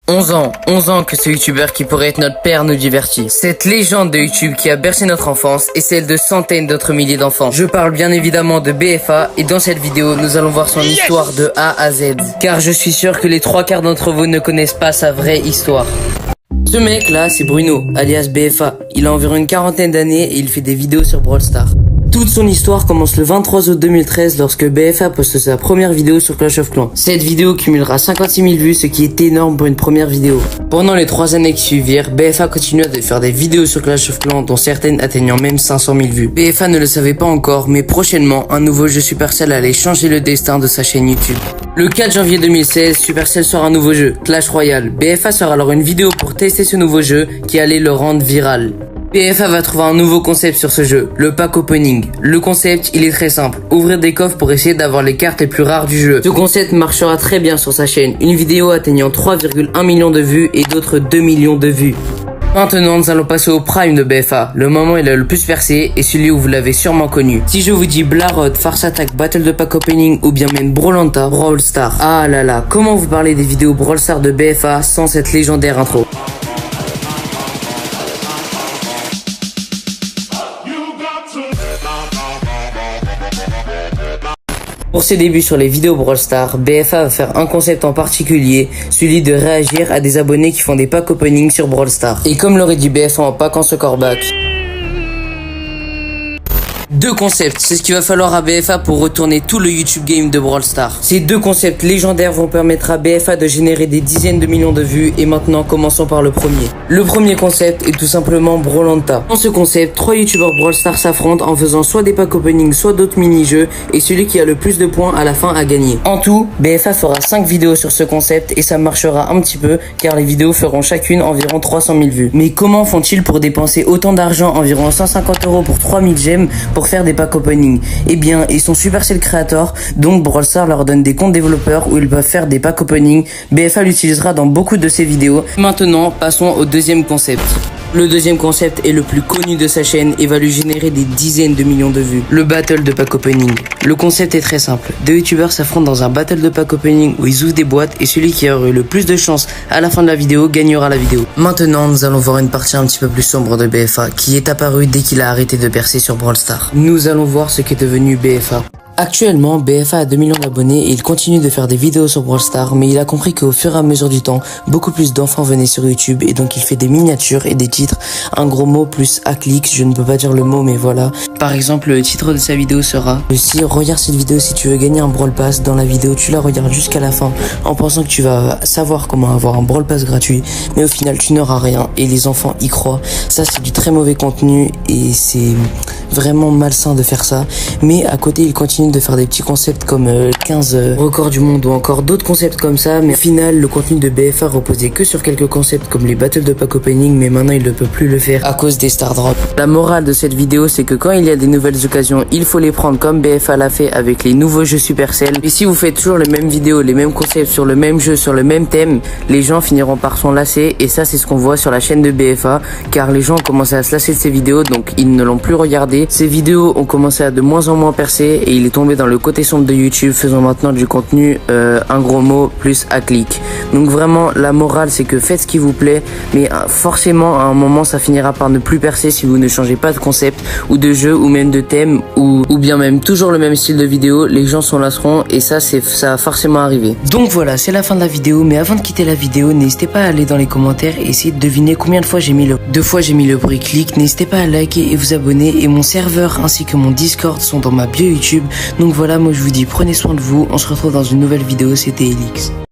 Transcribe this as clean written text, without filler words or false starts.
11 ans que ce youtubeur qui pourrait être notre père nous divertit. Cette légende de YouTube qui a bercé notre enfance et celle de centaines d'autres milliers d'enfants. Je parle bien évidemment de BFA et dans cette vidéo, nous allons voir son histoire de A à Z. Car je suis sûr que les 3/4 d'entre vous ne connaissent pas sa vraie histoire. Ce mec là, c'est Bruno, alias BFA. Il a environ une quarantaine d'années et il fait des vidéos sur Brawl Stars. Toute son histoire commence le 23 août 2013 lorsque BFA poste sa première vidéo sur Clash of Clans. Cette vidéo cumulera 56 000 vues, ce qui est énorme pour une première vidéo. Pendant les 3 années qui suivirent, BFA continua de faire des vidéos sur Clash of Clans, dont certaines atteignant même 500 000 vues. BFA ne le savait pas encore, mais prochainement, un nouveau jeu Supercell allait changer le destin de sa chaîne YouTube. Le 4 janvier 2016, Supercell sort un nouveau jeu, Clash Royale. BFA sort alors une vidéo pour tester ce nouveau jeu qui allait le rendre viral. BFA va trouver un nouveau concept sur ce jeu, le pack opening. Le concept, il est très simple. Ouvrir des coffres pour essayer d'avoir les cartes les plus rares du jeu. Ce concept marchera très bien sur sa chaîne. Une vidéo atteignant 3,1 millions de vues et d'autres 2 millions de vues. Maintenant, nous allons passer au prime de BFA, le moment où il a le plus percé et celui où vous l'avez sûrement connu. Si je vous dis Blarod, Farce Attack, Battle de Pack Opening ou bien même Brawlhalla, Brawl Stars. Ah là là, comment vous parler des vidéos Brawl Stars de BFA sans cette légendaire intro? Pour ses débuts sur les vidéos Brawl Stars, BFA va faire un concept en particulier, celui de réagir à des abonnés qui font des packs opening sur Brawl Stars. Et comme l'aurait dit BFA en pack en ce coreback. Deux concepts, c'est ce qu'il va falloir à BFA pour retourner tout le YouTube game de Brawl Stars. Ces deux concepts légendaires vont permettre à BFA de générer des dizaines de millions de vues et maintenant commençons par le premier. Le premier concept est tout simplement Brawlhalla. Dans ce concept, 3 youtubeurs Brawl Stars s'affrontent en faisant soit des packs opening, soit d'autres mini-jeux et celui qui a le plus de points à la fin a gagné. En tout, BFA fera 5 vidéos sur ce concept et ça marchera un petit peu car les vidéos feront chacune environ 300 000 vues. Mais comment font-ils pour dépenser autant d'argent, environ 150 € pour 3000 gemmes pour faire des packs opening? Eh bien, ils sont Supercell Creator, donc Brawl Stars leur donne des comptes développeurs où ils peuvent faire des packs opening. BFA l'utilisera dans beaucoup de ses vidéos. Maintenant, passons au deuxième concept. Le deuxième concept est le plus connu de sa chaîne et va lui générer des dizaines de millions de vues. Le battle de pack opening. Le concept est très simple. Deux youtubeurs s'affrontent dans un battle de pack opening où ils ouvrent des boîtes et celui qui aura eu le plus de chance à la fin de la vidéo gagnera la vidéo. Maintenant, nous allons voir une partie un petit peu plus sombre de BFA qui est apparue dès qu'il a arrêté de percer sur Brawl Stars. Nous allons voir ce qu'est devenu BFA. Actuellement, BFA a 2 millions d'abonnés et il continue de faire des vidéos sur Brawl Stars, mais il a compris qu'au fur et à mesure du temps, beaucoup plus d'enfants venaient sur YouTube et donc il fait des miniatures et des titres. Un gros mot plus à clic, je ne peux pas dire le mot mais voilà. Par exemple, le titre de sa vidéo sera si regarde cette vidéo si tu veux gagner un Brawl Pass. Dans la vidéo, tu la regardes jusqu'à la fin en pensant que tu vas savoir comment avoir un Brawl Pass gratuit, mais au final tu n'auras rien et les enfants y croient. Ça c'est du très mauvais contenu et c'est vraiment malsain de faire ça, mais à côté il continue de faire des petits concepts comme 15 records du monde ou encore d'autres concepts comme ça, mais au final le contenu de BFA reposait que sur quelques concepts comme les battles de pack opening, mais maintenant il ne peut plus le faire à cause des star drops. La morale de cette vidéo c'est que quand il y a des nouvelles occasions, il faut les prendre comme BFA l'a fait avec les nouveaux jeux Supercell. Et si vous faites toujours les mêmes vidéos, les mêmes concepts sur le même jeu, sur le même thème, les gens finiront par s'en lasser et ça c'est ce qu'on voit sur la chaîne de BFA car les gens ont commencé à se lasser de ces vidéos donc ils ne l'ont plus regardé. Ces vidéos ont commencé à de moins en moins percer et il est tombé dans le côté sombre de YouTube, faisant maintenant du contenu un gros mot plus à clic. Donc vraiment la morale c'est que faites ce qui vous plaît, mais forcément à un moment ça finira par ne plus percer si vous ne changez pas de concept ou de jeu ou même de thème ou bien même toujours le même style de vidéo. Les gens s'en lasseront et ça va forcément arriver. Donc voilà, c'est la fin de la vidéo, mais avant de quitter la vidéo n'hésitez pas à aller dans les commentaires et essayer de deviner combien de fois j'ai mis le bruit clic. N'hésitez pas à liker et vous abonner et mon serveur ainsi que mon Discord sont dans ma bio YouTube. Donc voilà, moi je vous dis prenez soin de vous, on se retrouve dans une nouvelle vidéo, c'était Elix.